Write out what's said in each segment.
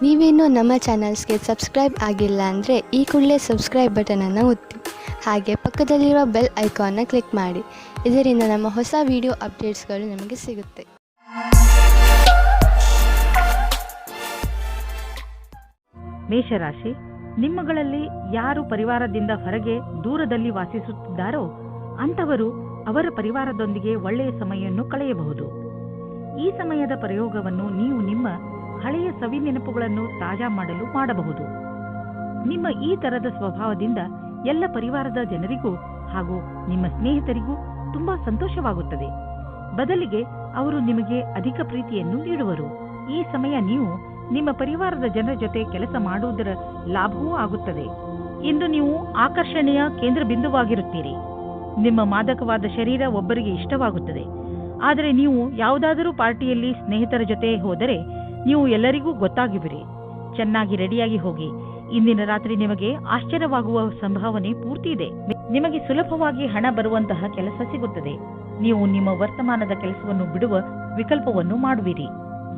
ನೀವೇನೂ ನಮ್ಮ ಚಾನಲ್ಸ್ಗೆ ಸಬ್ಸ್ಕ್ರೈಬ್ ಆಗಿಲ್ಲ ಅಂದರೆ ಈ ಕೂಡಲೇ ಸಬ್ಸ್ಕ್ರೈಬ್ ಬಟನನ್ನು ಒತ್ತಿ ಹಾಗೆ ಪಕ್ಕದಲ್ಲಿರುವ ಬೆಲ್ ಐಕಾನ್ನ ಕ್ಲಿಕ್ ಮಾಡಿ. ಇದರಿಂದ ನಮ್ಮ ಹೊಸ ವಿಡಿಯೋ ಅಪ್ಡೇಟ್ಸ್ಗಳು ನಿಮಗೆ ಸಿಗುತ್ತೆ. ಮೇಷರಾಶಿ, ನಿಮ್ಮಗಳಲ್ಲಿ ಯಾರು ಪರಿವಾರದಿಂದ ಹೊರಗೆ ದೂರದಲ್ಲಿ ವಾಸಿಸುತ್ತಿದ್ದಾರೋ ಅಂಥವರು ಅವರ ಪರಿವಾರದೊಂದಿಗೆ ಒಳ್ಳೆಯ ಸಮಯವನ್ನು ಕಳೆಯಬಹುದು. ಈ ಸಮಯದ ಪ್ರಯೋಗವನ್ನು ನೀವು ನಿಮ್ಮ ಹಳೆಯ ಸವಿ ನೆನಪುಗಳನ್ನು ತಾಜಾ ಮಾಡಲು ಮಾಡಬಹುದು. ನಿಮ್ಮ ಈ ತರದ ಸ್ವಭಾವದಿಂದ ಎಲ್ಲ ಪರಿವಾರದ ಜನರಿಗೂ ಹಾಗೂ ನಿಮ್ಮ ಸ್ನೇಹಿತರಿಗೂ ತುಂಬಾ ಸಂತೋಷವಾಗುತ್ತದೆ. ಬದಲಿಗೆ ಅವರು ನಿಮಗೆ ಅಧಿಕ ಪ್ರೀತಿಯನ್ನು ನೀಡುವರು. ಈ ಸಮಯ ನೀವು ನಿಮ್ಮ ಪರಿವಾರದ ಜನರ ಜೊತೆ ಕೆಲಸ ಮಾಡುವುದರ ಲಾಭವೂ ಆಗುತ್ತದೆ. ಇಂದು ನೀವು ಆಕರ್ಷಣೆಯ ಕೇಂದ್ರ ಬಿಂದುವಾಗಿರುತ್ತೀರಿ. ನಿಮ್ಮ ಮಾದಕವಾದ ಶರೀರ ಒಬ್ಬರಿಗೆ ಇಷ್ಟವಾಗುತ್ತದೆ. ಆದರೆ ನೀವು ಯಾವುದಾದರೂ ಪಾರ್ಟಿಯಲ್ಲಿ ಸ್ನೇಹಿತರ ಜೊತೆ ಹೋದರೆ ನೀವು ಎಲ್ಲರಿಗೂ ಗೊತ್ತಾಗುವಿರಿ. ಚೆನ್ನಾಗಿ ರೆಡಿಯಾಗಿ ಹೋಗಿ. ಇಂದಿನ ರಾತ್ರಿ ನಿಮಗೆ ಆಶ್ಚರ್ಯವಾಗುವ ಸಂಭಾವನೆ ಪೂರ್ತಿ ಇದೆ. ನಿಮಗೆ ಸುಲಭವಾಗಿ ಹಣ ಬರುವಂತಹ ಕೆಲಸ ಸಿಗುತ್ತದೆ. ನೀವು ನಿಮ್ಮ ವರ್ತಮಾನದ ಕೆಲಸವನ್ನು ಬಿಡುವ ವಿಕಲ್ಪವನ್ನು ಮಾಡುವಿರಿ.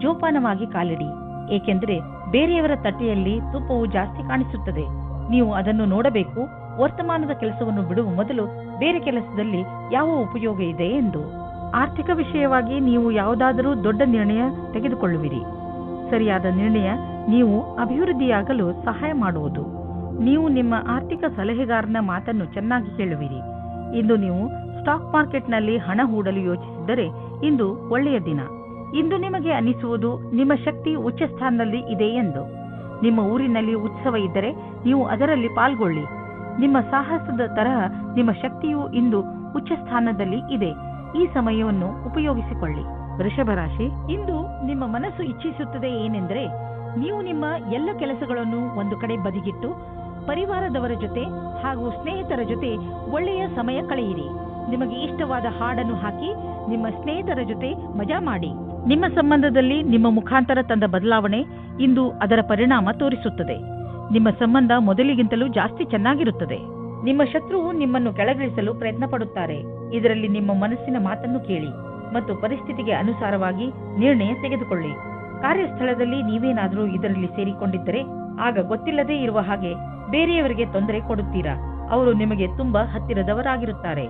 ಜೋಪಾನವಾಗಿ ಕಾಲಿಡಿ, ಏಕೆಂದರೆ ಬೇರೆಯವರ ತಟ್ಟೆಯಲ್ಲಿ ತುಪ್ಪವು ಜಾಸ್ತಿ ಕಾಣಿಸುತ್ತದೆ. ನೀವು ಅದನ್ನು ನೋಡಬೇಕು. ವರ್ತಮಾನದ ಕೆಲಸವನ್ನು ಬಿಡುವ ಮೊದಲು ಬೇರೆ ಕೆಲಸದಲ್ಲಿ ಯಾವ ಉಪಯೋಗ ಇದೆ ಎಂದು. ಆರ್ಥಿಕ ವಿಷಯವಾಗಿ ನೀವು ಯಾವುದಾದರೂ ದೊಡ್ಡ ನಿರ್ಣಯ ತೆಗೆದುಕೊಳ್ಳುವಿರಿ. ಸರಿಯಾದ ನಿರ್ಣಯ ನೀವು ಅಭಿವೃದ್ಧಿಯಾಗಲು ಸಹಾಯ ಮಾಡುವುದು. ನೀವು ನಿಮ್ಮ ಆರ್ಥಿಕ ಸಲಹೆಗಾರನ ಮಾತನ್ನು ಚೆನ್ನಾಗಿ ಕೇಳುವಿರಿ. ಇಂದು ನೀವು ಸ್ಟಾಕ್ ಮಾರ್ಕೆಟ್ನಲ್ಲಿ ಹಣ ಹೂಡಲು ಯೋಚಿಸಿದ್ದರೆ ಇಂದು ಒಳ್ಳೆಯ ದಿನ. ಇಂದು ನಿಮಗೆ ಅನಿಸುವುದು ನಿಮ್ಮ ಶಕ್ತಿ ಉಚ್ಚ ಸ್ಥಾನದಲ್ಲಿ ಇದೆ ಎಂದು. ನಿಮ್ಮ ಊರಿನಲ್ಲಿ ಉತ್ಸವ ಇದ್ದರೆ ನೀವು ಅದರಲ್ಲಿ ಪಾಲ್ಗೊಳ್ಳಿ. ನಿಮ್ಮ ಸಾಹಸದ ತರಹ ನಿಮ್ಮ ಶಕ್ತಿಯು ಇಂದು ಉಚ್ಚ ಸ್ಥಾನದಲ್ಲಿ ಇದೆ. ಈ ಸಮಯವನ್ನು ಉಪಯೋಗಿಸಿಕೊಳ್ಳಿ. ವೃಷಭ ರಾಶಿ, ಇಂದು ನಿಮ್ಮ ಮನಸ್ಸು ಇಚ್ಛಿಸುತ್ತದೆ ಏನೆಂದರೆ ನೀವು ನಿಮ್ಮ ಎಲ್ಲ ಕೆಲಸಗಳನ್ನು ಒಂದು ಕಡೆ ಬದಿಗಿಟ್ಟು ಪರಿವಾರದವರ ಜೊತೆ ಹಾಗೂ ಸ್ನೇಹಿತರ ಜೊತೆ ಒಳ್ಳೆಯ ಸಮಯ ಕಳೆಯಿರಿ. ನಿಮಗೆ ಇಷ್ಟವಾದ ಹಾಡನ್ನು ಹಾಕಿ ನಿಮ್ಮ ಸ್ನೇಹಿತರ ಜೊತೆ ಮಜಾ ಮಾಡಿ. ನಿಮ್ಮ ಸಂಬಂಧದಲ್ಲಿ ನಿಮ್ಮ ಮುಖಾಂತರ ತಂದ ಬದಲಾವಣೆ ಇಂದು ಅದರ ಪರಿಣಾಮ ತೋರಿಸುತ್ತದೆ. ನಿಮ್ಮ ಸಂಬಂಧ ಮೊದಲಿಗಿಂತಲೂ ಜಾಸ್ತಿ ಚೆನ್ನಾಗಿರುತ್ತದೆ. ನಿಮ್ಮ ಶತ್ರುವು ನಿಮ್ಮನ್ನು ಕೆಳಗಿಳಿಸಲು ಪ್ರಯತ್ನ ಪಡುತ್ತಾರೆ. ಇದರಲ್ಲಿ ನಿಮ್ಮ ಮನಸ್ಸಿನ ಮಾತನ್ನು ಕೇಳಿ ಮತ್ತು ಪರಿಸ್ಥಿತಿಗೆ ಅನುಸಾರವಾಗಿ ನಿರ್ಣಯ ತೆಗೆದುಕೊಳ್ಳಿ. ಕಾರ್ಯಸ್ಥಳದಲ್ಲಿ ನೀವೇನಾದರೂ ಇದರಲ್ಲಿ ಸೇರಿಕೊಂಡಿದ್ದರೆ ಆಗ ಗೊತ್ತಿಲ್ಲದೇ ಇರುವ ಹಾಗೆ ಬೇರೆಯವರಿಗೆ ತೊಂದರೆ ಕೊಡುತ್ತೀರಾ. ಅವರು ನಿಮಗೆ ತುಂಬಾ ಹತ್ತಿರದವರಾಗಿರುತ್ತಾರೆ.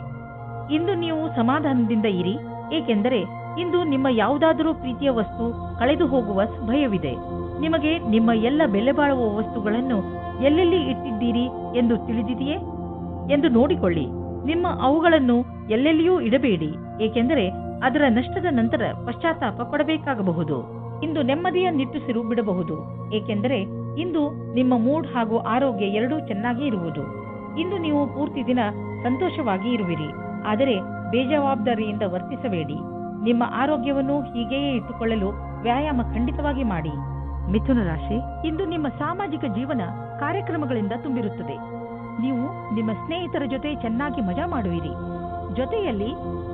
ಇಂದು ನೀವು ಸಮಾಧಾನದಿಂದ ಇರಿ, ಏಕೆಂದರೆ ಇಂದು ನಿಮ್ಮ ಯಾವುದಾದರೂ ಪ್ರೀತಿಯ ವಸ್ತು ಕಳೆದು ಹೋಗುವ ಭಯವಿದೆ. ನಿಮಗೆ ನಿಮ್ಮ ಎಲ್ಲ ಬೆಲೆ ಬಾಳುವ ವಸ್ತುಗಳನ್ನು ಎಲ್ಲೆಲ್ಲಿ ಇಟ್ಟಿದ್ದೀರಿ ಎಂದು ತಿಳಿದಿದೆಯೇ ಎಂದು ನೋಡಿಕೊಳ್ಳಿ. ನಿಮ್ಮ ಅವುಗಳನ್ನು ಎಲ್ಲೆಲ್ಲಿಯೂ ಇಡಬೇಡಿ, ಏಕೆಂದರೆ ಅದರ ನಷ್ಟದ ನಂತರ ಪಶ್ಚಾತ್ತಾಪ ಪಡಬೇಕಾಗಬಹುದು. ಇಂದು ನೆಮ್ಮದಿಯ ನಿಟ್ಟುಸಿರು ಬಿಡಬಹುದು, ಏಕೆಂದರೆ ಇಂದು ನಿಮ್ಮ ಮೂಡ್ ಹಾಗೂ ಆರೋಗ್ಯ ಎರಡೂ ಚೆನ್ನಾಗಿ ಇರುವುದು. ಇಂದು ನೀವು ಪೂರ್ತಿ ದಿನ ಸಂತೋಷವಾಗಿ ಇರುವಿರಿ, ಆದರೆ ಬೇಜವಾಬ್ದಾರಿಯಿಂದ ವರ್ತಿಸಬೇಡಿ. ನಿಮ್ಮ ಆರೋಗ್ಯವನ್ನು ಹೀಗೆಯೇ ಇಟ್ಟುಕೊಳ್ಳಲು ವ್ಯಾಯಾಮ ಖಂಡಿತವಾಗಿ ಮಾಡಿ. ಮಿಥುನ ರಾಶಿ, ಇಂದು ನಿಮ್ಮ ಸಾಮಾಜಿಕ ಜೀವನ ಕಾರ್ಯಕ್ರಮಗಳಿಂದ ತುಂಬಿರುತ್ತದೆ. ನೀವು ನಿಮ್ಮ ಸ್ನೇಹಿತರ ಜೊತೆ ಚೆನ್ನಾಗಿ ಮಜಾ ಮಾಡುವಿರಿ. ಜೊತೆಯಲ್ಲಿ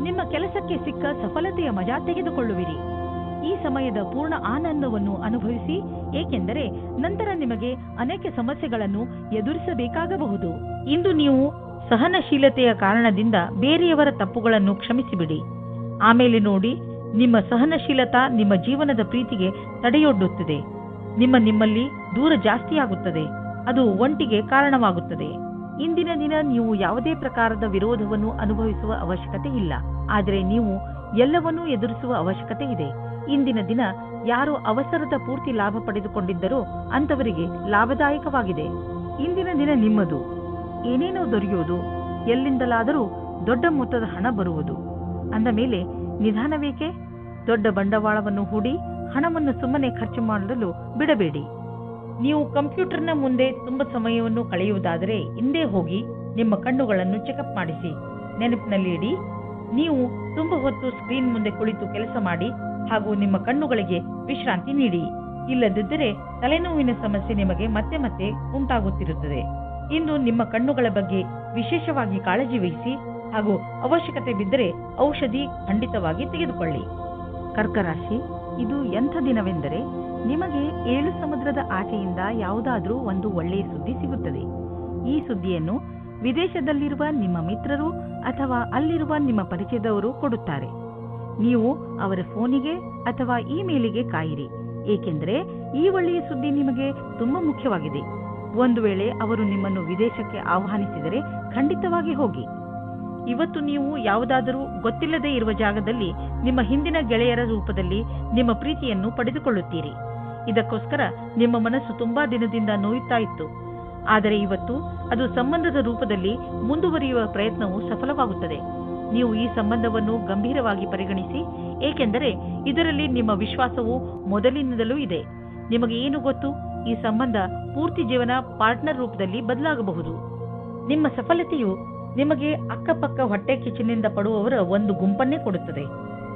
ನಿಮ್ಮ ಕೆಲಸಕ್ಕೆ ಸಿಕ್ಕ ಸಫಲತೆಯ ಮಜಾ ತೆಗೆದುಕೊಳ್ಳುವಿರಿ. ಈ ಸಮಯದ ಪೂರ್ಣ ಆನಂದವನ್ನು ಅನುಭವಿಸಿ, ಏಕೆಂದರೆ ನಂತರ ನಿಮಗೆ ಅನೇಕ ಸಮಸ್ಯೆಗಳನ್ನು ಎದುರಿಸಬೇಕಾಗಬಹುದು. ಇಂದು ನೀವು ಸಹನಶೀಲತೆಯ ಕಾರಣದಿಂದ ಬೇರೆಯವರ ತಪ್ಪುಗಳನ್ನು ಕ್ಷಮಿಸಿಬಿಡಿ. ಆಮೇಲೆ ನೋಡಿ, ನಿಮ್ಮ ಸಹನಶೀಲತಾ ನಿಮ್ಮ ಜೀವನದ ಪ್ರೀತಿಗೆ ತಡೆಯೊಡ್ಡುತ್ತದೆ. ನಿಮ್ಮಲ್ಲಿ ದೂರ ಜಾಸ್ತಿಯಾಗುತ್ತದೆ. ಅದು ಒಂಟಿಗೆ ಕಾರಣವಾಗುತ್ತದೆ. ಇಂದಿನ ದಿನ ನೀವು ಯಾವುದೇ ಪ್ರಕಾರದ ವಿರೋಧವನ್ನು ಅನುಭವಿಸುವ ಅವಶ್ಯಕತೆ ಇಲ್ಲ, ಆದರೆ ನೀವು ಎಲ್ಲವನ್ನೂ ಎದುರಿಸುವ ಅವಶ್ಯಕತೆ ಇದೆ. ಇಂದಿನ ದಿನ ಯಾರು ಅವಸರದ ಪೂರ್ತಿ ಲಾಭ ಪಡೆದುಕೊಂಡಿದ್ದರೋ ಅಂತವರಿಗೆ ಲಾಭದಾಯಕವಾಗಿದೆ. ಇಂದಿನ ದಿನ ನಿಮ್ಮದು. ಏನೇನೋ ದೊರೆಯುವುದು, ಎಲ್ಲಿಂದಲಾದರೂ ದೊಡ್ಡ ಮೊತ್ತದ ಹಣ ಬರುವುದು. ಅಂದ ಮೇಲೆ ನಿಧಾನವೇಕೆ? ದೊಡ್ಡ ಬಂಡವಾಳವನ್ನು ಹೂಡಿ ಹಣವನ್ನು ಸುಮ್ಮನೆ ಖರ್ಚು ಮಾಡಲು ಬಿಡಬೇಡಿ. ನೀವು ಕಂಪ್ಯೂಟರ್ನ ಮುಂದೆ ತುಂಬಾ ಸಮಯವನ್ನು ಕಳೆಯುವುದಾದರೆ ಹಿಂದೆ ಹೋಗಿ ನಿಮ್ಮ ಕಣ್ಣುಗಳನ್ನು ಚೆಕಪ್ ಮಾಡಿಸಿ. ನೆನಪಿನಲ್ಲಿ ಇಡಿ, ನೀವು ತುಂಬಾ ಹೊತ್ತು ಸ್ಕ್ರೀನ್ ಮುಂದೆ ಕುಳಿತು ಕೆಲಸ ಮಾಡಿ ಹಾಗೂ ನಿಮ್ಮ ಕಣ್ಣುಗಳಿಗೆ ವಿಶ್ರಾಂತಿ ನೀಡಿ. ಇಲ್ಲದಿದ್ದರೆ ತಲೆನೋವಿನ ಸಮಸ್ಯೆ ನಿಮಗೆ ಮತ್ತೆ ಮತ್ತೆ ಉಂಟಾಗುತ್ತಿರುತ್ತದೆ. ಇಂದು ನಿಮ್ಮ ಕಣ್ಣುಗಳ ಬಗ್ಗೆ ವಿಶೇಷವಾಗಿ ಕಾಳಜಿ ವಹಿಸಿ ಹಾಗೂ ಅವಶ್ಯಕತೆ ಬಿದ್ದರೆ ಔಷಧಿ ಖಂಡಿತವಾಗಿ ತೆಗೆದುಕೊಳ್ಳಿ. ಕರ್ಕರಾಶಿ, ಇದು ಎಂಥ ದಿನವೆಂದರೆ ನಿಮಗೆ 7 ಸಮುದ್ರದ ಆಚೆಯಿಂದ ಯಾವುದಾದ್ರೂ ಒಂದು ಒಳ್ಳೆಯ ಸುದ್ದಿ ಸಿಗುತ್ತದೆ. ಈ ಸುದ್ದಿಯನ್ನು ವಿದೇಶದಲ್ಲಿರುವ ನಿಮ್ಮ ಮಿತ್ರರು ಅಥವಾ ಅಲ್ಲಿರುವ ನಿಮ್ಮ ಪರಿಚಯದವರು ಕೊಡುತ್ತಾರೆ. ನೀವು ಅವರ ಫೋನಿಗೆ ಅಥವಾ ಇಮೇಲಿಗೆ ಕಾಯಿರಿ, ಏಕೆಂದರೆ ಈ ಒಳ್ಳೆಯ ಸುದ್ದಿ ನಿಮಗೆ ತುಂಬಾ ಮುಖ್ಯವಾಗಿದೆ. ಒಂದು ವೇಳೆ ಅವರು ನಿಮ್ಮನ್ನು ವಿದೇಶಕ್ಕೆ ಆಹ್ವಾನಿಸಿದರೆ ಖಂಡಿತವಾಗಿ ಹೋಗಿ. ಇವತ್ತು ನೀವು ಯಾವುದಾದರೂ ಗೊತ್ತಿಲ್ಲದೆ ಇರುವ ಜಾಗದಲ್ಲಿ ನಿಮ್ಮ ಹಿಂದಿನ ಗೆಳೆಯರ ರೂಪದಲ್ಲಿ ನಿಮ್ಮ ಪ್ರೀತಿಯನ್ನು ಪಡೆದುಕೊಳ್ಳುತ್ತೀರಿ. ಇದಕ್ಕೋಸ್ಕರ ನಿಮ್ಮ ಮನಸ್ಸು ತುಂಬಾ ದಿನದಿಂದ ನೋಯುತ್ತಾ ಇತ್ತು. ಆದರೆ ಇವತ್ತು ಅದು ಸಂಬಂಧದ ರೂಪದಲ್ಲಿ ಮುಂದುವರಿಯುವ ಪ್ರಯತ್ನವು ಸಫಲವಾಗುತ್ತದೆ. ನೀವು ಈ ಸಂಬಂಧವನ್ನು ಗಂಭೀರವಾಗಿ ಪರಿಗಣಿಸಿ, ಏಕೆಂದರೆ ಇದರಲ್ಲಿ ನಿಮ್ಮ ವಿಶ್ವಾಸವು ಮೊದಲಿನಿಂದಲೂ ಇದೆ. ನಿಮಗೆ ಏನು ಗೊತ್ತು, ಈ ಸಂಬಂಧ ಪೂರ್ತಿ ಜೀವನ ಪಾರ್ಟ್ನರ್ ರೂಪದಲ್ಲಿ ಬದಲಾಗಬಹುದು. ನಿಮ್ಮ ಸಫಲತೆಯು ನಿಮಗೆ ಅಕ್ಕಪಕ್ಕ ಹೊಟ್ಟೆ ಕಿಚ್ಚಿನಿಂದ ಪಡುವವರ ಒಂದು ಗುಂಪನ್ನೇ ಕೊಡುತ್ತದೆ.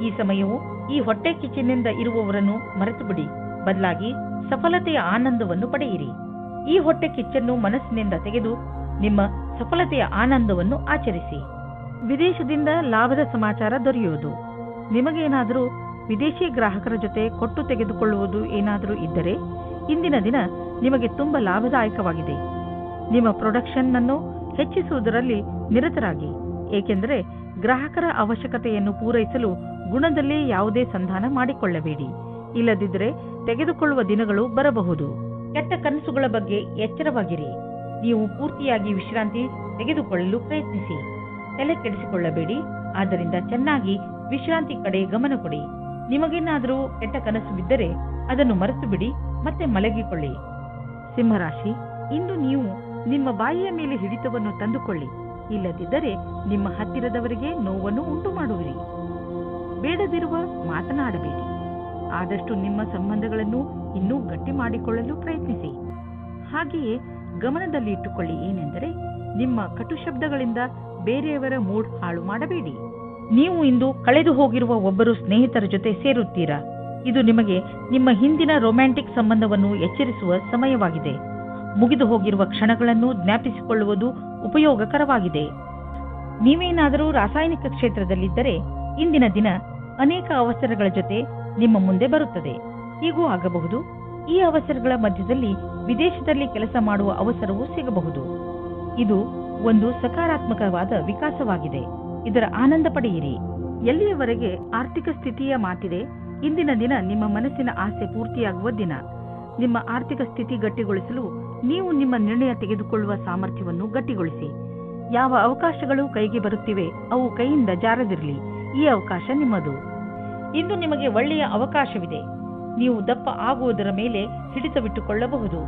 ಈ ಸಮಯವು ಈ ಹೊಟ್ಟೆ ಕಿಚ್ಚಿನಿಂದ ಇರುವವರನ್ನು ಮರೆತು ಬಿಡಿ. ಬದಲಾಗಿ ಸಫಲತೆಯ ಆನಂದವನ್ನು ಪಡೆಯಿರಿ. ಈ ಹೊಟ್ಟೆ ಕಿಚ್ಚನ್ನು ಮನಸ್ಸಿನಿಂದ ತೆಗೆದು ನಿಮ್ಮ ಸಫಲತೆಯ ಆನಂದವನ್ನು ಆಚರಿಸಿ. ವಿದೇಶದಿಂದ ಲಾಭದ ಸಮಾಚಾರ ದೊರೆಯುವುದು. ನಿಮಗೇನಾದರೂ ವಿದೇಶಿ ಗ್ರಾಹಕರ ಜೊತೆ ಕೊಟ್ಟು ತೆಗೆದುಕೊಳ್ಳುವುದು ಏನಾದರೂ ಇದ್ದರೆ ಇಂದಿನ ದಿನ ನಿಮಗೆ ತುಂಬಾ ಲಾಭದಾಯಕವಾಗಿದೆ. ನಿಮ್ಮ ಪ್ರೊಡಕ್ಷನ್ ಅನ್ನು ಹೆಚ್ಚಿಸುವುದರಲ್ಲಿ ನಿರತರಾಗಿ, ಏಕೆಂದರೆ ಗ್ರಾಹಕರ ಅವಶ್ಯಕತೆಯನ್ನು ಪೂರೈಸಲು ಗುಣದಲ್ಲೇ ಯಾವುದೇ ಸಂಧಾನ ಮಾಡಿಕೊಳ್ಳಬೇಡಿ. ಇಲ್ಲದಿದ್ದರೆ ತೆಗೆದುಕೊಳ್ಳುವ ದಿನಗಳು ಬರಬಹುದು. ಕೆಟ್ಟ ಕನಸುಗಳ ಬಗ್ಗೆ ಎಚ್ಚರವಾಗಿರಿ. ನೀವು ಪೂರ್ತಿಯಾಗಿ ವಿಶ್ರಾಂತಿ ತೆಗೆದುಕೊಳ್ಳಲು ಪ್ರಯತ್ನಿಸಿ. ತಲೆ ಕೆಡಿಸಿಕೊಳ್ಳಬೇಡಿ. ಆದ್ದರಿಂದ ಚೆನ್ನಾಗಿ ವಿಶ್ರಾಂತಿ ಕಡೆ ಗಮನ ಕೊಡಿ. ನಿಮಗೇನಾದರೂ ಕೆಟ್ಟ ಕನಸು ಬಿದ್ದರೆ ಅದನ್ನು ಮರೆತು ಬಿಡಿ, ಮತ್ತೆ ಮಲಗಿಕೊಳ್ಳಿ. ಸಿಂಹರಾಶಿ, ಇಂದು ನೀವು ನಿಮ್ಮ ಬಾಯಿಯ ಮೇಲೆ ಹಿಡಿತವನ್ನು ತಂದುಕೊಳ್ಳಿ. ಇಲ್ಲದಿದ್ದರೆ ನಿಮ್ಮ ಹತ್ತಿರದವರಿಗೆ ನೋವನ್ನು ಉಂಟು ಮಾಡುವಿರಿ. ಬೇಡದಿರುವ ಮಾತನಾಡಬೇಡಿ. ಆದಷ್ಟು ನಿಮ್ಮ ಸಂಬಂಧಗಳನ್ನು ಇನ್ನೂ ಗಟ್ಟಿ ಮಾಡಿಕೊಳ್ಳಲು ಪ್ರಯತ್ನಿಸಿ. ಹಾಗೆಯೇ ಗಮನದಲ್ಲಿ ಇಟ್ಟುಕೊಳ್ಳಿ ಏನೆಂದರೆ, ನಿಮ್ಮ ಕಟು ಶಬ್ದಗಳಿಂದ ಬೇರೆಯವರ ಮೂಡ್ ಹಾಳು ಮಾಡಬೇಡಿ. ನೀವು ಇಂದು ಕಳೆದು ಹೋಗಿರುವ ಒಬ್ಬರು ಸ್ನೇಹಿತರ ಜೊತೆ ಸೇರುತ್ತೀರಾ. ಇದು ನಿಮಗೆ ನಿಮ್ಮ ಹಿಂದಿನ ರೊಮ್ಯಾಂಟಿಕ್ ಸಂಬಂಧವನ್ನು ಎಚ್ಚರಿಸುವ ಸಮಯವಾಗಿದೆ. ಮುಗಿದು ಹೋಗಿರುವ ಕ್ಷಣಗಳನ್ನು ಜ್ಞಾಪಿಸಿಕೊಳ್ಳುವುದು ಉಪಯೋಗಕರವಾಗಿದೆ. ನೀವೇನಾದರೂ ರಾಸಾಯನಿಕ ಕ್ಷೇತ್ರದಲ್ಲಿದ್ದರೆ ಇಂದಿನ ದಿನ ಅನೇಕ ಅವಸರಗಳ ಜೊತೆ ನಿಮ್ಮ ಮುಂದೆ ಬರುತ್ತದೆ. ಹೀಗೂ ಆಗಬಹುದು. ಈ ಅವಸರಗಳ ಮಧ್ಯದಲ್ಲಿ ವಿದೇಶದಲ್ಲಿ ಕೆಲಸ ಮಾಡುವ ಅವಸರವೂ ಸಿಗಬಹುದು. ಇದು ಒಂದು ಸಕಾರಾತ್ಮಕವಾದ ವಿಕಾಸವಾಗಿದೆ. ಇದರ ಆನಂದ ಪಡೆಯಿರಿ. ಎಲ್ಲಿಯವರೆಗೆ ಆರ್ಥಿಕ ಸ್ಥಿತಿಯ ಮಾತಿದೆ, ಇಂದಿನ ದಿನ ನಿಮ್ಮ ಮನಸ್ಸಿನ ಆಸೆ ಪೂರ್ತಿಯಾಗುವ ದಿನ. ನಿಮ್ಮ ಆರ್ಥಿಕ ಸ್ಥಿತಿ ಗಟ್ಟಿಗೊಳಿಸಲು ನೀವು ನಿಮ್ಮ ನಿರ್ಣಯ ತೆಗೆದುಕೊಳ್ಳುವ ಸಾಮರ್ಥ್ಯವನ್ನು ಗಟ್ಟಿಗೊಳಿಸಿ. ಯಾವ ಅವಕಾಶಗಳು ಕೈಗೆ ಬರುತ್ತಿವೆ ಅವು ಕೈಯಿಂದ ಜಾರದಿರಲಿ. ಈ ಅವಕಾಶ ನಿಮ್ಮದು. ಇಂದು ನಿಮಗೆ ಒಳ್ಳೆಯ ಅವಕಾಶವಿದೆ. ನೀವು ದಪ್ಪ ಆಗುವುದರ ಮೇಲೆ ಹಿಡಿತವಿಟ್ಟುಕೊಳ್ಳಬಹುದು.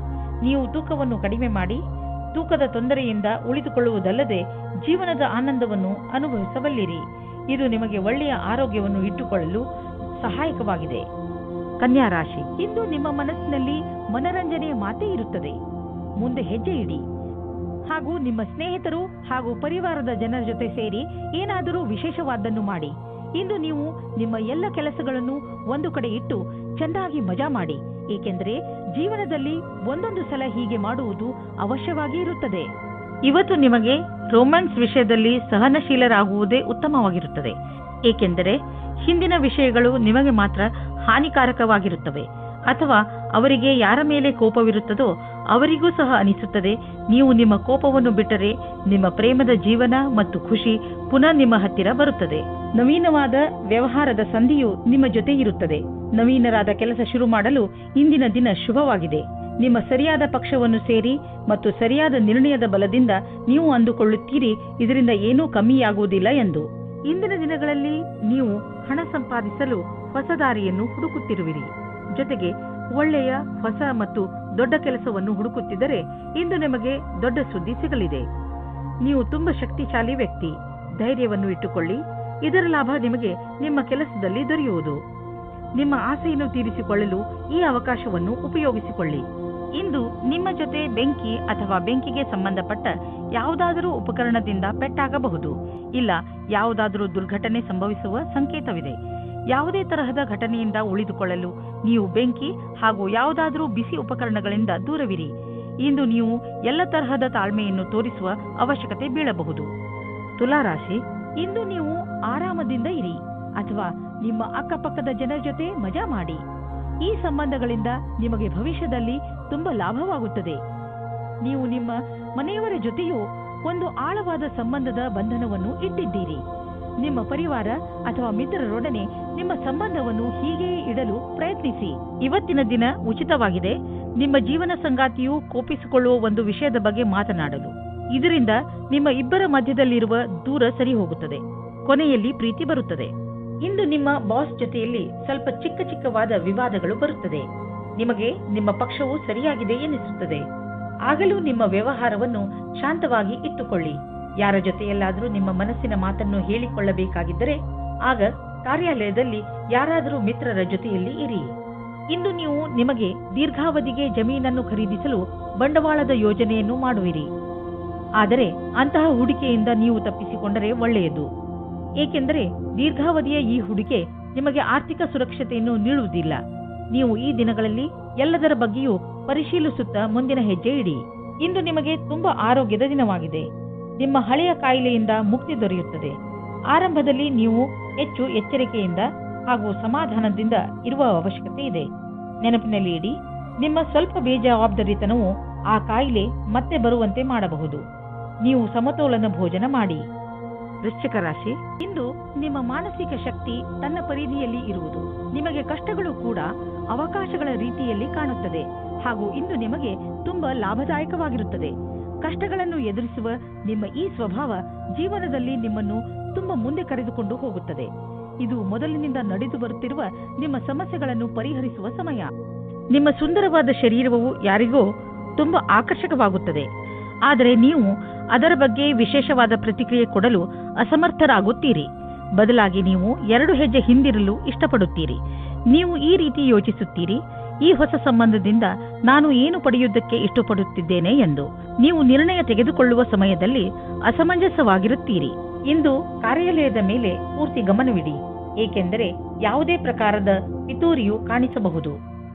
ನೀವು ತೂಕವನ್ನು ಕಡಿಮೆ ಮಾಡಿ ತೂಕದ ತೊಂದರೆಯಿಂದ ಉಳಿದುಕೊಳ್ಳುವುದಲ್ಲದೆ ಜೀವನದ ಆನಂದವನ್ನು ಅನುಭವಿಸಬಲ್ಲಿರಿ. ಇದು ನಿಮಗೆ ಒಳ್ಳೆಯ ಆರೋಗ್ಯವನ್ನು ಇಟ್ಟುಕೊಳ್ಳಲು ಸಹಾಯಕವಾಗಿದೆ. ಕನ್ಯಾ ರಾಶಿ, ಇಂದು ನಿಮ್ಮ ಮನಸ್ಸಿನಲ್ಲಿ ಮನರಂಜನೆಯ ಮಾತೇ ಇರುತ್ತದೆ. ಮುಂದೆ ಹೆಜ್ಜೆ ಇಡಿ ಹಾಗೂ ನಿಮ್ಮ ಸ್ನೇಹಿತರು ಹಾಗೂ ಪರಿವಾರದ ಜನರ ಜೊತೆ ಸೇರಿ ಏನಾದರೂ ವಿಶೇಷವಾದ್ದನ್ನು ಮಾಡಿ. ಇಂದು ನೀವು ನಿಮ್ಮ ಎಲ್ಲ ಕೆಲಸಗಳನ್ನು ಒಂದು ಕಡೆ ಇಟ್ಟು ಚೆನ್ನಾಗಿ ಮಜಾ ಮಾಡಿ. ಏಕೆಂದರೆ ಜೀವನದಲ್ಲಿ ಒಂದೊಂದು ಸಲ ಹೀಗೆ ಮಾಡುವುದು ಅವಶ್ಯವಾಗಿ ಇರುತ್ತದೆ. ಇವತ್ತು ನಿಮಗೆ ರೊಮ್ಯಾನ್ಸ್ ವಿಷಯದಲ್ಲಿ ಸಹನಶೀಲರಾಗುವುದೇ ಉತ್ತಮವಾಗಿರುತ್ತದೆ. ಏಕೆಂದರೆ ಹಿಂದಿನ ವಿಷಯಗಳು ನಿಮಗೆ ಮಾತ್ರ ಹಾನಿಕಾರಕವಾಗಿರುತ್ತವೆ. ಅಥವಾ ಅವರಿಗೆ ಯಾರ ಮೇಲೆ ಕೋಪವಿರುತ್ತದೋ ಅವರಿಗೂ ಸಹ ಅನಿಸುತ್ತದೆ. ನೀವು ನಿಮ್ಮ ಕೋಪವನ್ನು ಬಿಟ್ಟರೆ ನಿಮ್ಮ ಪ್ರೇಮದ ಜೀವನ ಮತ್ತು ಖುಷಿ ಪುನಃ ನಿಮ್ಮ ಹತ್ತಿರ ಬರುತ್ತದೆ. ನವೀನವಾದ ವ್ಯವಹಾರದ ಸಂಧಿಯು ನಿಮ್ಮ ಜೊತೆ ಇರುತ್ತದೆ. ನವೀನರಾದ ಕೆಲಸ ಶುರು ಮಾಡಲು ಇಂದಿನ ದಿನ ಶುಭವಾಗಿದೆ. ನಿಮ್ಮ ಸರಿಯಾದ ಪಕ್ಷವನ್ನು ಸೇರಿ ಮತ್ತು ಸರಿಯಾದ ನಿರ್ಣಯದ ಬಲದಿಂದ ನೀವು ಅಂದುಕೊಳ್ಳುತ್ತೀರಿ ಇದರಿಂದ ಏನೂ ಕಮ್ಮಿಯಾಗುವುದಿಲ್ಲ ಎಂದು. ಇಂದಿನ ದಿನಗಳಲ್ಲಿ ನೀವು ಹಣ ಸಂಪಾದಿಸಲು ಹೊಸ ದಾರಿಯನ್ನು ಹುಡುಕುತ್ತಿರುವಿರಿ. ಜೊತೆಗೆ ಒಳ್ಳೆಯ ಹೊಸ ಮತ್ತು ದೊಡ್ಡ ಕೆಲಸವನ್ನು ಹುಡುಕುತ್ತಿದ್ದರೆ ಇಂದು ನಿಮಗೆ ದೊಡ್ಡ ಸುದ್ದಿ ಸಿಗಲಿದೆ. ನೀವು ತುಂಬಾ ಶಕ್ತಿಶಾಲಿ ವ್ಯಕ್ತಿ. ಧೈರ್ಯವನ್ನು ಇಟ್ಟುಕೊಳ್ಳಿ. ಇದರ ಲಾಭ ನಿಮಗೆ ನಿಮ್ಮ ಕೆಲಸದಲ್ಲಿ ದೊರೆಯುವುದು. ನಿಮ್ಮ ಆಸೆಯನ್ನು ತೀರಿಸಿಕೊಳ್ಳಲು ಈ ಅವಕಾಶವನ್ನು ಉಪಯೋಗಿಸಿಕೊಳ್ಳಿ. ಇಂದು ನಿಮ್ಮ ಜೊತೆ ಬೆಂಕಿ ಅಥವಾ ಬೆಂಕಿಗೆ ಸಂಬಂಧಪಟ್ಟ ಯಾವುದಾದರೂ ಉಪಕರಣದಿಂದ ಪೆಟ್ಟಾಗಬಹುದು. ಇಲ್ಲ ಯಾವುದಾದರೂ ದುರ್ಘಟನೆ ಸಂಭವಿಸುವ ಸಂಕೇತವಿದೆ. ಯಾವುದೇ ತರಹದ ಘಟನೆಯಿಂದ ಉಳಿದುಕೊಳ್ಳಲು ನೀವು ಬೆಂಕಿ ಹಾಗೂ ಯಾವುದಾದರೂ ಬಿಸಿ ಉಪಕರಣಗಳಿಂದ ದೂರವಿರಿ. ಇಂದು ನೀವು ಎಲ್ಲ ತರಹದ ತಾಳ್ಮೆಯನ್ನು ತೋರಿಸುವ ಅವಶ್ಯಕತೆ ಬೀಳಬಹುದು. ತುಲಾರಾಶಿ, ಇಂದು ನೀವು ಆರಾಮದಿಂದ ಇರಿ ಅಥವಾ ನಿಮ್ಮ ಅಕ್ಕಪಕ್ಕದ ಜನರ ಜೊತೆ ಮಜಾ ಮಾಡಿ. ಈ ಸಂಬಂಧಗಳಿಂದ ನಿಮಗೆ ಭವಿಷ್ಯದಲ್ಲಿ ತುಂಬಾ ಲಾಭವಾಗುತ್ತದೆ. ನೀವು ನಿಮ್ಮ ಮನೆಯವರ ಜೊತೆಯೂ ಒಂದು ಆಳವಾದ ಸಂಬಂಧದ ಬಂಧನವನ್ನು ಇಟ್ಟಿದ್ದೀರಿ. ನಿಮ್ಮ ಪರಿವಾರ ಅಥವಾ ಮಿತ್ರರೊಡನೆ ನಿಮ್ಮ ಸಂಬಂಧವನ್ನು ಹೀಗೆಯೇ ಇಡಲು ಪ್ರಯತ್ನಿಸಿ. ಇವತ್ತಿನ ದಿನ ಉಚಿತವಾಗಿದೆ. ನಿಮ್ಮ ಜೀವನ ಸಂಗಾತಿಯು ಕೋಪಿಸಿಕೊಳ್ಳುವ ಒಂದು ವಿಷಯದ ಬಗ್ಗೆ ಮಾತನಾಡಲು. ಇದರಿಂದ ನಿಮ್ಮ ಇಬ್ಬರ ಮಧ್ಯದಲ್ಲಿರುವ ದೂರ ಸರಿ ಹೋಗುತ್ತದೆ. ಕೊನೆಯಲ್ಲಿ ಪ್ರೀತಿ ಬರುತ್ತದೆ. ಇಂದು ನಿಮ್ಮ ಬಾಸ್ ಜೊತೆಯಲ್ಲಿ ಸ್ವಲ್ಪ ಚಿಕ್ಕವಾದ ವಿವಾದಗಳು ಬರುತ್ತದೆ. ನಿಮಗೆ ನಿಮ್ಮ ಪಕ್ಷವು ಸರಿಯಾಗಿದೆ ಎನಿಸುತ್ತದೆ. ಆಗಲೂ ನಿಮ್ಮ ವ್ಯವಹಾರವನ್ನು ಶಾಂತವಾಗಿ ಇಟ್ಟುಕೊಳ್ಳಿ. ಯಾರ ಜೊತೆಯಲ್ಲಾದರೂ ನಿಮ್ಮ ಮನಸ್ಸಿನ ಮಾತನ್ನು ಹೇಳಿಕೊಳ್ಳಬೇಕಾಗಿದ್ದರೆ ಆಗ ಕಾರ್ಯಾಲಯದಲ್ಲಿ ಯಾರಾದರೂ ಮಿತ್ರರ ಜೊತೆಯಲ್ಲಿ ಇರಿ. ಇಂದು ನೀವು ನಿಮಗೆ ದೀರ್ಘಾವಧಿಗೆ ಜಮೀನನ್ನು ಖರೀದಿಸಲು ಬಂಡವಾಳದ ಯೋಜನೆಯನ್ನು ಮಾಡುವಿರಿ. ಆದರೆ ಅಂತಹ ಹೂಡಿಕೆಯಿಂದ ನೀವು ತಪ್ಪಿಸಿಕೊಂಡರೆ ಒಳ್ಳೆಯದು. ಏಕೆಂದರೆ ದೀರ್ಘಾವಧಿಯ ಈ ಹೂಡಿಕೆ ನಿಮಗೆ ಆರ್ಥಿಕ ಸುರಕ್ಷತೆಯನ್ನು ನೀಡುವುದಿಲ್ಲ. ನೀವು ಈ ದಿನಗಳಲ್ಲಿ ಎಲ್ಲದರ ಬಗ್ಗೆಯೂ ಪರಿಶೀಲಿಸುತ್ತಾ ಮುಂದಿನ ಹೆಜ್ಜೆ ಇಡಿ. ಇಂದು ನಿಮಗೆ ತುಂಬಾ ಆರೋಗ್ಯದ ದಿನವಾಗಿದೆ. ನಿಮ್ಮ ಹಳೆಯ ಕಾಯಿಲೆಯಿಂದ ಮುಕ್ತಿ ದೊರೆಯುತ್ತದೆ. ಆರಂಭದಲ್ಲಿ ನೀವು ಹೆಚ್ಚು ಎಚ್ಚರಿಕೆಯಿಂದ ಹಾಗೂ ಸಮಾಧಾನದಿಂದ ಇರುವ ಅವಶ್ಯಕತೆ ಇದೆ. ನೆನಪಿನಲ್ಲಿ ಇಡಿ, ನಿಮ್ಮ ಸ್ವಲ್ಪ ಬೇಜವಾಬ್ದಾರಿತನವು ಆ ಕಾಯಿಲೆ ಮತ್ತೆ ಬರುವಂತೆ ಮಾಡಬಹುದು. ನೀವು ಸಮತೋಲನ ಭೋಜನ ಮಾಡಿ. ವೃಶ್ಚಿಕ ರಾಶಿ, ಇಂದು ನಿಮ್ಮ ಮಾನಸಿಕ ಶಕ್ತಿ ತನ್ನ ಪರಿಧಿಯಲ್ಲಿ ಇರುವುದು. ನಿಮಗೆ ಕಷ್ಟಗಳು ಕೂಡ ಅವಕಾಶಗಳ ರೀತಿಯಲ್ಲಿ ಕಾಣುತ್ತದೆ ಹಾಗೂ ಇಂದು ನಿಮಗೆ ತುಂಬಾ ಲಾಭದಾಯಕವಾಗಿರುತ್ತದೆ. ಕಷ್ಟಗಳನ್ನು ಎದುರಿಸುವ ನಿಮ್ಮ ಈ ಸ್ವಭಾವ ಜೀವನದಲ್ಲಿ ನಿಮ್ಮನ್ನು ತುಂಬಾ ಮುಂದೆ ಕರೆದುಕೊಂಡು ಹೋಗುತ್ತದೆ. ಇದು ಮೊದಲಿನಿಂದ ನಡೆದು ಬರುತ್ತಿರುವ ನಿಮ್ಮ ಸಮಸ್ಯೆಗಳನ್ನು ಪರಿಹರಿಸುವ ಸಮಯ. ನಿಮ್ಮ ಸುಂದರವಾದ ಶರೀರವು ಯಾರಿಗೋ ತುಂಬಾ ಆಕರ್ಷಕವಾಗುತ್ತದೆ. ಆದರೆ ನೀವು ಅದರ ಬಗ್ಗೆ ವಿಶೇಷವಾದ ಪ್ರತಿಕ್ರಿಯೆ ಕೊಡಲು ಅಸಮರ್ಥರಾಗುತ್ತೀರಿ. ಬದಲಾಗಿ ನೀವು 2 ಹೆಜ್ಜೆ ಹಿಂದಿರಲು ಇಷ್ಟಪಡುತ್ತೀರಿ. ನೀವು ಈ ರೀತಿ ಯೋಚಿಸುತ್ತೀರಿ, ಈ ಹೊಸ ಸಂಬಂಧದಿಂದ ನಾನು ಏನು ಪಡೆಯುವುದಕ್ಕೆ ಇಷ್ಟಪಡುತ್ತಿದ್ದೇನೆ ಎಂದು. ನೀವು ನಿರ್ಣಯ ತೆಗೆದುಕೊಳ್ಳುವ ಸಮಯದಲ್ಲಿ ಅಸಮಂಜಸವಾಗಿರುತ್ತೀರಿ. ಇಂದು ಕಾರ್ಯಾಲಯದ ಮೇಲೆ ಪೂರ್ತಿ ಗಮನವಿಡಿ, ಏಕೆಂದರೆ ಯಾವುದೇ ಪ್ರಕಾರದ ಪಿತೂರಿಯು ಕಾಣಿಸಬಹುದು.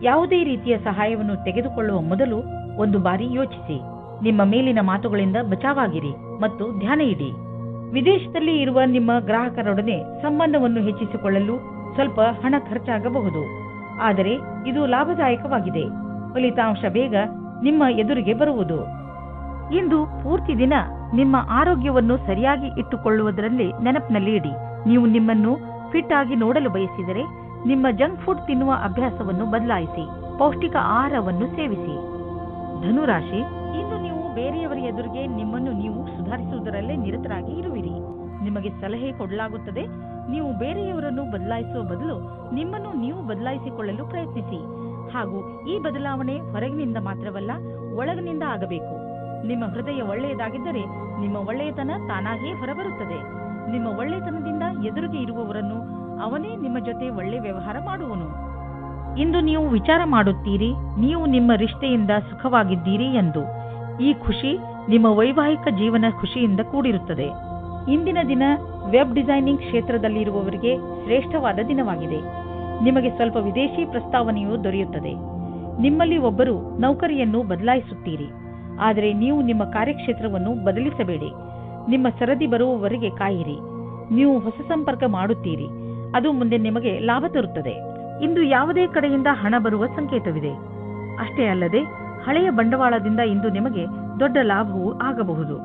ಯಾವುದೇ ರೀತಿಯ ಸಹಾಯವನ್ನು ತೆಗೆದುಕೊಳ್ಳುವ ಮೊದಲು ಒಂದು ಬಾರಿ ಯೋಚಿಸಿ. ನಿಮ್ಮ ಮೇಲಿನ ಮಾತುಗಳಿಂದ ಬಚಾವಾಗಿರಿ ಮತ್ತು ಧ್ಯಾನ ಇಡಿ. ವಿದೇಶದಲ್ಲಿ ಇರುವ ನಿಮ್ಮ ಗ್ರಾಹಕರೊಡನೆ ಸಂಬಂಧವನ್ನು ಹೆಚ್ಚಿಸಿಕೊಳ್ಳಲು ಸ್ವಲ್ಪ ಹಣ ಖರ್ಚಾಗಬಹುದು, ಆದರೆ ಇದು ಲಾಭದಾಯಕವಾಗಿದೆ. ಫಲಿತಾಂಶ ಬೇಗ ನಿಮ್ಮ ಎದುರಿಗೆ ಬರುವುದು. ಇಂದು ಪೂರ್ತಿ ದಿನ ನಿಮ್ಮ ಆರೋಗ್ಯವನ್ನು ಸರಿಯಾಗಿ ಇಟ್ಟುಕೊಳ್ಳುವುದರಲ್ಲಿ ನೆನಪಿನಲ್ಲಿ ಇಡಿ. ನೀವು ನಿಮ್ಮನ್ನು ಫಿಟ್ ಆಗಿ ನೋಡಲು ಬಯಸಿದರೆ ನಿಮ್ಮ ಜಂಕ್ ಫುಡ್ ತಿನ್ನುವ ಅಭ್ಯಾಸವನ್ನು ಬದಲಾಯಿಸಿ. ಪೌಷ್ಟಿಕ ಆಹಾರವನ್ನು ಸೇವಿಸಿ. ಧನುರಾಶಿ, ಇಂದು ನೀವು ಬೇರೆಯವರ ಎದುರಿಗೆ ನಿಮ್ಮನ್ನು ನೀವು ಸುಧಾರಿಸುವುದರಲ್ಲೇ ನಿರತರಾಗಿ ಇರುವಿರಿ. ನಿಮಗೆ ಸಲಹೆ ಕೊಡಲಾಗುತ್ತದೆ. ನೀವು ಬೇರೆಯವರನ್ನು ಬದಲಾಯಿಸುವ ಬದಲು ನಿಮ್ಮನ್ನು ನೀವು ಬದಲಾಯಿಸಿಕೊಳ್ಳಲು ಪ್ರಯತ್ನಿಸಿ. ಹಾಗೂ ಈ ಬದಲಾವಣೆ ಹೊರಗಿನಿಂದ ಮಾತ್ರವಲ್ಲ, ಒಳಗಿನಿಂದ ಆಗಬೇಕು. ನಿಮ್ಮ ಹೃದಯ ಒಳ್ಳೆಯದಾಗಿದ್ದರೆ ನಿಮ್ಮ ಒಳ್ಳೆಯತನ ತಾನಾಗಿಯೇ ಹೊರಬರುತ್ತದೆ. ನಿಮ್ಮ ಒಳ್ಳೆಯತನದಿಂದ ಎದುರಿಗೆ ಇರುವವರನ್ನು ಅವನೇ ನಿಮ್ಮ ಜೊತೆ ಒಳ್ಳೆ ವ್ಯವಹಾರ ಮಾಡುವನು. ಇಂದು ನೀವು ವಿಚಾರ ಮಾಡುತ್ತೀರಿ, ನೀವು ನಿಮ್ಮ ರಿಶ್ತೆಯಿಂದ ಸುಖವಾಗಿದ್ದೀರಿ ಎಂದು. ಈ ಖುಷಿ ನಿಮ್ಮ ವೈವಾಹಿಕ ಜೀವನ ಖುಷಿಯಿಂದ ಕೂಡಿರುತ್ತದೆ. ಇಂದಿನ ದಿನ ವೆಬ್ ಡಿಸೈನಿಂಗ್ ಕ್ಷೇತ್ರದಲ್ಲಿರುವವರಿಗೆ ಶ್ರೇಷ್ಠವಾದ ದಿನವಾಗಿದೆ. ನಿಮಗೆ ಸ್ವಲ್ಪ ವಿದೇಶಿ ಪ್ರಸ್ತಾವನೆಯು ದೊರೆಯುತ್ತದೆ. ನಿಮ್ಮಲ್ಲಿ ಒಬ್ಬರು ನೌಕರಿಯನ್ನು ಬದಲಾಯಿಸುತ್ತೀರಿ, ಆದರೆ ನೀವು ನಿಮ್ಮ ಕಾರ್ಯಕ್ಷೇತ್ರವನ್ನು ಬದಲಿಸಬೇಡಿ. ನಿಮ್ಮ ಸರದಿ ಬರುವವರೆಗೆ ಕಾಯಿರಿ. ನೀವು ಹೊಸ ಸಂಪರ್ಕ ಮಾಡುತ್ತೀರಿ, ಅದು ಮುಂದೆ ನಿಮಗೆ ಲಾಭ ತರುತ್ತದೆ. ಇಂದು ಯಾವುದೇ ಕಡೆಯಿಂದ ಹಣ ಬರುವ ಸಂಕೇತವಿದೆ. ಅಷ್ಟೇ ಅಲ್ಲದೆ ಹಳೆಯ ಬಂಡವಾಳದಿಂದ ಇಂದು ನಿಮಗೆ ದೊಡ್ಡ ಲಾಭವೂ ಆಗಬಹುದು.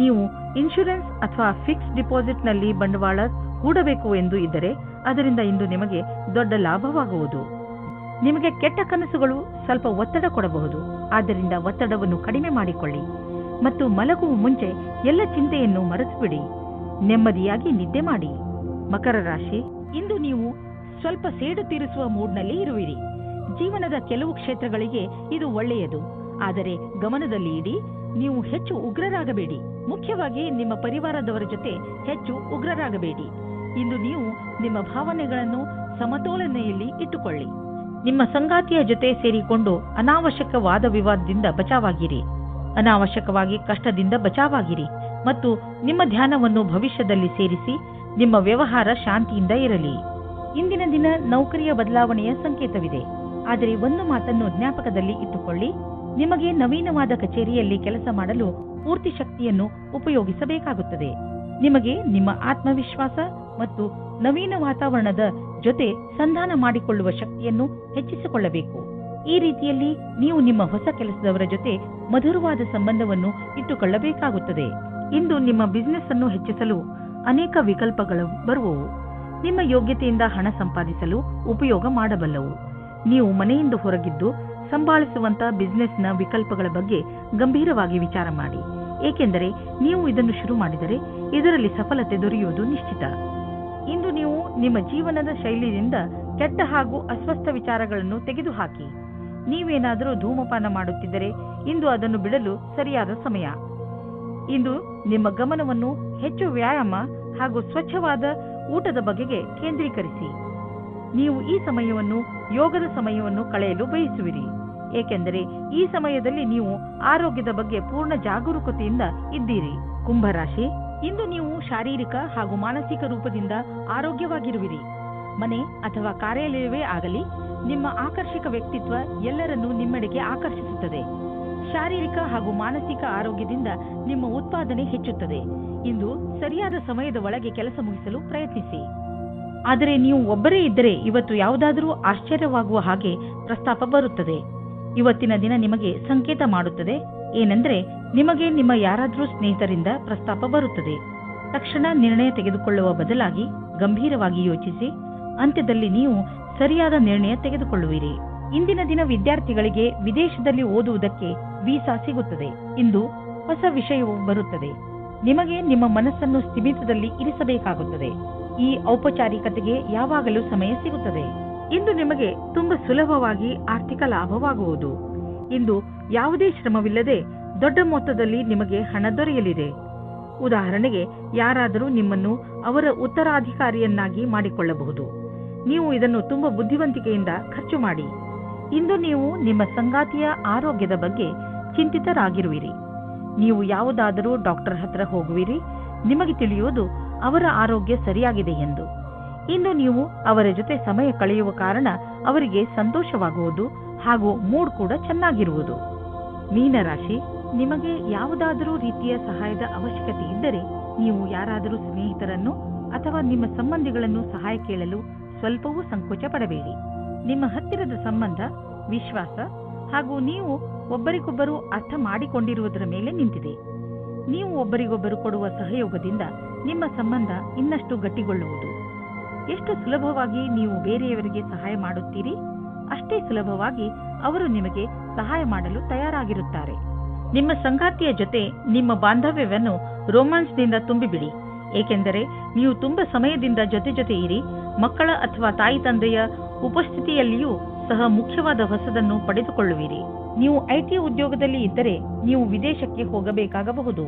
ನೀವು ಇನ್ಶೂರೆನ್ಸ್ ಅಥವಾ ಫಿಕ್ಸ್ ಡಿಪಾಸಿಟ್ನಲ್ಲಿ ಬಂಡವಾಳ ಹೂಡಬೇಕು ಎಂದು ಇದ್ದರೆ ಅದರಿಂದ ಇಂದು ನಿಮಗೆ ದೊಡ್ಡ ಲಾಭವಾಗುವುದು. ನಿಮಗೆ ಕೆಟ್ಟ ಕನಸುಗಳು ಸ್ವಲ್ಪ ಒತ್ತಡ ಕೊಡಬಹುದು. ಆದ್ದರಿಂದ ಒತ್ತಡವನ್ನು ಕಡಿಮೆ ಮಾಡಿಕೊಳ್ಳಿ ಮತ್ತು ಮಲಗುವ ಮುಂಚೆ ಎಲ್ಲ ಚಿಂತೆಯನ್ನು ಮರೆತುಬಿಡಿ. ನೆಮ್ಮದಿಯಾಗಿ ನಿದ್ದೆ ಮಾಡಿ. ಮಕರ ರಾಶಿ, ಇಂದು ನೀವು ಸ್ವಲ್ಪ ಸೇಡು ತೀರಿಸುವ ಮೂಡ್ನಲ್ಲಿ ಇರುವಿರಿ. ಜೀವನದ ಕೆಲವು ಕ್ಷೇತ್ರಗಳಿಗೆ ಇದು ಒಳ್ಳೆಯದು, ಆದರೆ ಗಮನದಲ್ಲಿ ಇಡಿ, ನೀವು ಹೆಚ್ಚು ಉಗ್ರರಾಗಬೇಡಿ. ಮುಖ್ಯವಾಗಿ ನಿಮ್ಮ ಪರಿವಾರದವರ ಜೊತೆ ಹೆಚ್ಚು ಉಗ್ರರಾಗಬೇಡಿ. ಇಂದು ನೀವು ನಿಮ್ಮ ಭಾವನೆಗಳನ್ನು ಸಮತೋಲನೆಯಲ್ಲಿ ಇಟ್ಟುಕೊಳ್ಳಿ. ನಿಮ್ಮ ಸಂಗಾತಿಯ ಜೊತೆ ಸೇರಿಕೊಂಡು ಅನಾವಶ್ಯಕ ವಾದ ವಿವಾದದಿಂದ ಬಚಾವಾಗಿರಿ. ಅನಾವಶ್ಯಕವಾಗಿ ಕಷ್ಟದಿಂದ ಬಚಾವಾಗಿರಿ ಮತ್ತು ನಿಮ್ಮ ಧ್ಯಾನವನ್ನು ಭವಿಷ್ಯದಲ್ಲಿ ಸೇರಿಸಿ. ನಿಮ್ಮ ವ್ಯವಹಾರ ಶಾಂತಿಯಿಂದ ಇರಲಿ. ಇಂದಿನ ದಿನ ನೌಕರಿಯ ಬದಲಾವಣೆಯ ಸಂಕೇತವಿದೆ, ಆದರೆ ಒಂದು ಮಾತನ್ನು ಜ್ಞಾಪಕದಲ್ಲಿ ಇಟ್ಟುಕೊಳ್ಳಿ, ನಿಮಗೆ ನವೀನವಾದ ಕಚೇರಿಯಲ್ಲಿ ಕೆಲಸ ಮಾಡಲು ಪೂರ್ತಿ ಶಕ್ತಿಯನ್ನು ಉಪಯೋಗಿಸಬೇಕಾಗುತ್ತದೆ. ನಿಮಗೆ ನಿಮ್ಮ ಆತ್ಮವಿಶ್ವಾಸ ಮತ್ತು ನವೀನ ವಾತಾವರಣದ ಜೊತೆ ಸಂಧಾನ ಮಾಡಿಕೊಳ್ಳುವ ಶಕ್ತಿಯನ್ನು ಹೆಚ್ಚಿಸಿಕೊಳ್ಳಬೇಕು. ಈ ರೀತಿಯಲ್ಲಿ ನೀವು ನಿಮ್ಮ ಹೊಸ ಕೆಲಸದವರ ಜೊತೆ ಮಧುರವಾದ ಸಂಬಂಧವನ್ನು ಇಟ್ಟುಕೊಳ್ಳಬೇಕಾಗುತ್ತದೆ. ಇಂದು ನಿಮ್ಮ ಬಿಸಿನೆಸ್ ಅನ್ನು ಹೆಚ್ಚಿಸಲು ಅನೇಕ ವಿಕಲ್ಪಗಳು ಬರುವವು. ನಿಮ್ಮ ಯೋಗ್ಯತೆಯಿಂದ ಹಣ ಸಂಪಾದಿಸಲು ಉಪಯೋಗ ಮಾಡಬಲ್ಲವು. ನೀವು ಮನೆಯಿಂದ ಹೊರಗಿದ್ದು ಸಂಭಾಳಿಸುವಂತ ಬಿಸಿನೆಸ್ನ ವಿಕಲ್ಪಗಳ ಬಗ್ಗೆ ಗಂಭೀರವಾಗಿ ವಿಚಾರ ಮಾಡಿ. ಏಕೆಂದರೆ ನೀವು ಇದನ್ನು ಶುರು ಮಾಡಿದರೆ ಇದರಲ್ಲಿ ಸಫಲತೆ ದೊರೆಯುವುದು ನಿಶ್ಚಿತ. ಇಂದು ನೀವು ನಿಮ್ಮ ಜೀವನದ ಶೈಲಿಯಿಂದ ಕೆಟ್ಟ ಹಾಗೂ ಅಸ್ವಸ್ಥ ವಿಚಾರಗಳನ್ನು ತೆಗೆದುಹಾಕಿ. ನೀವೇನಾದರೂ ಧೂಮಪಾನ ಮಾಡುತ್ತಿದ್ದರೆ ಇಂದು ಅದನ್ನು ಬಿಡಲು ಸರಿಯಾದ ಸಮಯ. ಇಂದು ನಿಮ್ಮ ಗಮನವನ್ನು ಹೆಚ್ಚು ವ್ಯಾಯಾಮ ಹಾಗೂ ಸ್ವಚ್ಛವಾದ ಊಟದ ಬಗೆಗೆ ಕೇಂದ್ರೀಕರಿಸಿ. ನೀವು ಈ ಸಮಯವನ್ನು ಯೋಗದ ಸಮಯವನ್ನು ಕಳೆಯಲು ಬಯಸುವಿರಿ. ಏಕೆಂದರೆ ಈ ಸಮಯದಲ್ಲಿ ನೀವು ಆರೋಗ್ಯದ ಬಗ್ಗೆ ಪೂರ್ಣ ಜಾಗರೂಕತೆಯಿಂದ ಇದ್ದೀರಿ. ಕುಂಭರಾಶಿ, ಇಂದು ನೀವು ಶಾರೀರಿಕ ಹಾಗೂ ಮಾನಸಿಕ ರೂಪದಿಂದ ಆರೋಗ್ಯವಾಗಿರುವಿರಿ. ಮನೆ ಅಥವಾ ಕಾರ್ಯಾಲಯವೇ ಆಗಲಿ, ನಿಮ್ಮ ಆಕರ್ಷಕ ವ್ಯಕ್ತಿತ್ವ ಎಲ್ಲರನ್ನೂ ನಿಮ್ಮೆಡೆಗೆ ಆಕರ್ಷಿಸುತ್ತದೆ. ಶಾರೀರಿಕ ಹಾಗೂ ಮಾನಸಿಕ ಆರೋಗ್ಯದಿಂದ ನಿಮ್ಮ ಉತ್ಪಾದನೆ ಹೆಚ್ಚುತ್ತದೆ. ಇಂದು ಸರಿಯಾದ ಸಮಯದ ಒಳಗೆ ಕೆಲಸ ಮುಗಿಸಲು ಪ್ರಯತ್ನಿಸಿ. ಆದರೆ ನೀವು ಒಬ್ಬರೇ ಇದ್ದರೆ ಇವತ್ತು ಯಾವುದಾದರೂ ಆಶ್ಚರ್ಯವಾಗುವ ಹಾಗೆ ಪ್ರಸ್ತಾಪ ಬರುತ್ತದೆ. ಇವತ್ತಿನ ದಿನ ನಿಮಗೆ ಸಂಕೇತ ಮಾಡುತ್ತದೆ. ಏನೆಂದರೆ ನಿಮಗೆ ನಿಮ್ಮ ಯಾರಾದರೂ ಸ್ನೇಹಿತರಿಂದ ಪ್ರಸ್ತಾಪ ಬರುತ್ತದೆ. ತಕ್ಷಣ ನಿರ್ಣಯ ತೆಗೆದುಕೊಳ್ಳುವ ಬದಲಾಗಿ ಗಂಭೀರವಾಗಿ ಯೋಚಿಸಿ ಅಂತ್ಯದಲ್ಲಿ ನೀವು ಸರಿಯಾದ ನಿರ್ಣಯ ತೆಗೆದುಕೊಳ್ಳುವಿರಿ. ಇಂದಿನ ದಿನ ವಿದ್ಯಾರ್ಥಿಗಳಿಗೆ ವಿದೇಶದಲ್ಲಿ ಓದುವುದಕ್ಕೆ ವೀಸಾ ಸಿಗುತ್ತದೆ. ಇಂದು ಹೊಸ ವಿಷಯವು ಬರುತ್ತದೆ. ನಿಮಗೆ ನಿಮ್ಮ ಮನಸ್ಸನ್ನು ಸ್ಥಿಮಿತದಲ್ಲಿ ಇರಿಸಬೇಕಾಗುತ್ತದೆ. ಈ ಔಪಚಾರಿಕತೆಗೆ ಯಾವಾಗಲೂ ಸಮಯ ಸಿಗುತ್ತದೆ. ಇಂದು ನಿಮಗೆ ತುಂಬಾ ಸುಲಭವಾಗಿ ಆರ್ಥಿಕ ಲಾಭವಾಗುವುದು. ಇಂದು ಯಾವುದೇ ಶ್ರಮವಿಲ್ಲದೆ ದೊಡ್ಡ ಮೊತ್ತದಲ್ಲಿ ನಿಮಗೆ ಹಣ ದೊರೆಯಲಿದೆ. ಉದಾಹರಣೆಗೆ, ಯಾರಾದರೂ ನಿಮ್ಮನ್ನು ಅವರ ಉತ್ತರಾಧಿಕಾರಿಯನ್ನಾಗಿ ಮಾಡಿಕೊಳ್ಳಬಹುದು. ನೀವು ಇದನ್ನು ತುಂಬಾ ಬುದ್ಧಿವಂತಿಕೆಯಿಂದ ಖರ್ಚು ಮಾಡಿ. ಇಂದು ನೀವು ನಿಮ್ಮ ಸಂಗಾತಿಯ ಆರೋಗ್ಯದ ಬಗ್ಗೆ ಚಿಂತಿತರಾಗಿರುವಿರಿ. ನೀವು ಯಾವುದಾದರೂ ಡಾಕ್ಟರ್ ಹತ್ರ ಹೋಗುವಿರಿ. ನಿಮಗೆ ತಿಳಿಯುವುದು ಅವರ ಆರೋಗ್ಯ ಸರಿಯಾಗಿದೆ ಎಂದು. ಇಂದು ನೀವು ಅವರ ಜೊತೆ ಸಮಯ ಕಳೆಯುವ ಕಾರಣ ಅವರಿಗೆ ಸಂತೋಷವಾಗುವುದು ಹಾಗೂ ಮೂಡ್ ಕೂಡ ಚೆನ್ನಾಗಿರುವುದು. ಮೀನರಾಶಿ, ನಿಮಗೆ ಯಾವುದಾದರೂ ರೀತಿಯ ಸಹಾಯದ ಅವಶ್ಯಕತೆ ಇದ್ದರೆ ನೀವು ಯಾರಾದರೂ ಸ್ನೇಹಿತರನ್ನು ಅಥವಾ ನಿಮ್ಮ ಸಂಬಂಧಿಗಳನ್ನು ಸಹಾಯ ಕೇಳಲು ಸ್ವಲ್ಪವೂ ಸಂಕೋಚ ಪಡಬೇಡಿ. ನಿಮ್ಮ ಹತ್ತಿರದ ಸಂಬಂಧ, ವಿಶ್ವಾಸ ಹಾಗೂ ನೀವು ಒಬ್ಬರಿಗೊಬ್ಬರು ಅರ್ಥ ಮಾಡಿಕೊಂಡಿರುವುದರ ಮೇಲೆ ನಿಂತಿದೆ. ನೀವು ಒಬ್ಬರಿಗೊಬ್ಬರು ಕೊಡುವ ಸಹಯೋಗದಿಂದ ನಿಮ್ಮ ಸಂಬಂಧ ಇನ್ನಷ್ಟು ಗಟ್ಟಿಗೊಳ್ಳುವುದು. ಎಷ್ಟು ಸುಲಭವಾಗಿ ನೀವು ಬೇರೆಯವರಿಗೆ ಸಹಾಯ ಮಾಡುತ್ತೀರಿ, ಅಷ್ಟೇ ಸುಲಭವಾಗಿ ಅವರು ನಿಮಗೆ ಸಹಾಯ ಮಾಡಲು ತಯಾರಾಗಿರುತ್ತಾರೆ. ನಿಮ್ಮ ಸಂಗಾತಿಯ ಜೊತೆ ನಿಮ್ಮ ಬಾಂಧವ್ಯವನ್ನು ರೋಮ್ಯಾನ್ಸ್ನಿಂದ ತುಂಬಿಬಿಡಿ. ಏಕೆಂದರೆ ನೀವು ತುಂಬಾ ಸಮಯದಿಂದ ಜೊತೆ ಇರಿ. ಮಕ್ಕಳ ಅಥವಾ ತಾಯಿ ತಂದೆಯ ಉಪಸ್ಥಿತಿಯಲ್ಲಿಯೂ ಸಹ ಮುಖ್ಯವಾದ ಹೊಸದನ್ನು ಪಡೆದುಕೊಳ್ಳುವಿರಿ. ನೀವು ಐಟಿ ಉದ್ಯೋಗದಲ್ಲಿ ಇದ್ದರೆ ನೀವು ವಿದೇಶಕ್ಕೆ ಹೋಗಬೇಕಾಗಬಹುದು.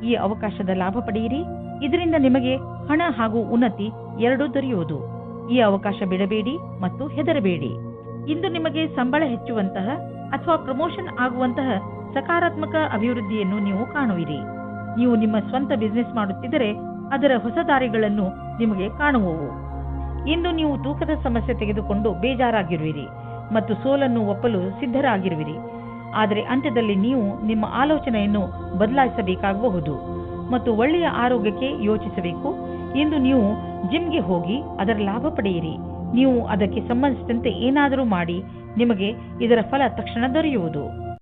ಈ ಅವಕಾಶದ ಲಾಭ ಪಡೆಯಿರಿ. ಇದರಿಂದ ನಿಮಗೆ ಹಣ ಹಾಗೂ ಉನ್ನತಿ ಎರಡೂ ದೊರೆಯುವುದು. ಈ ಅವಕಾಶ ಬಿಡಬೇಡಿ ಮತ್ತು ಹೆದರಬೇಡಿ. ಇಂದು ನಿಮಗೆ ಸಂಬಳ ಹೆಚ್ಚುವಂತಹ ಅಥವಾ ಪ್ರಮೋಷನ್ ಆಗುವಂತಹ ಸಕಾರಾತ್ಮಕ ಅಭಿವೃದ್ಧಿಯನ್ನು ನೀವು ಕಾಣುವಿರಿ. ನೀವು ನಿಮ್ಮ ಸ್ವಂತ ಬಿಸಿನೆಸ್ ಮಾಡುತ್ತಿದ್ದರೆ ಅದರ ಹೊಸ ದಾರಿಗಳನ್ನು ನಿಮಗೆ ಕಾಣುವವು. ಇಂದು ನೀವು ತೂಕದ ಸಮಸ್ಯೆ ತೆಗೆದುಕೊಂಡು ಬೇಜಾರಾಗಿರುವಿರಿ ಮತ್ತು ಸೋಲನ್ನು ಒಪ್ಪಲು ಸಿದ್ಧರಾಗಿರುವಿರಿ. ಆದರೆ ಅಂತ್ಯದಲ್ಲಿ ನೀವು ನಿಮ್ಮ ಆಲೋಚನೆಯನ್ನು ಬದಲಾಯಿಸಬೇಕಾಗಬಹುದು ಮತ್ತು ಒಳ್ಳೆಯ ಆರೋಗ್ಯಕ್ಕೆ ಯೋಚಿಸಬೇಕು. ಇಂದು ನೀವು ಜಿಮ್ಗೆ ಹೋಗಿ ಅದರ ಲಾಭ ಪಡೆಯಿರಿ. ನೀವು ಅದಕ್ಕೆ ಸಂಬಂಧಿಸಿದಂತೆ ಏನಾದರೂ ಮಾಡಿ, ನಿಮಗೆ ಇದರ ಫಲ ತಕ್ಷಣ ದೊರೆಯುವುದು.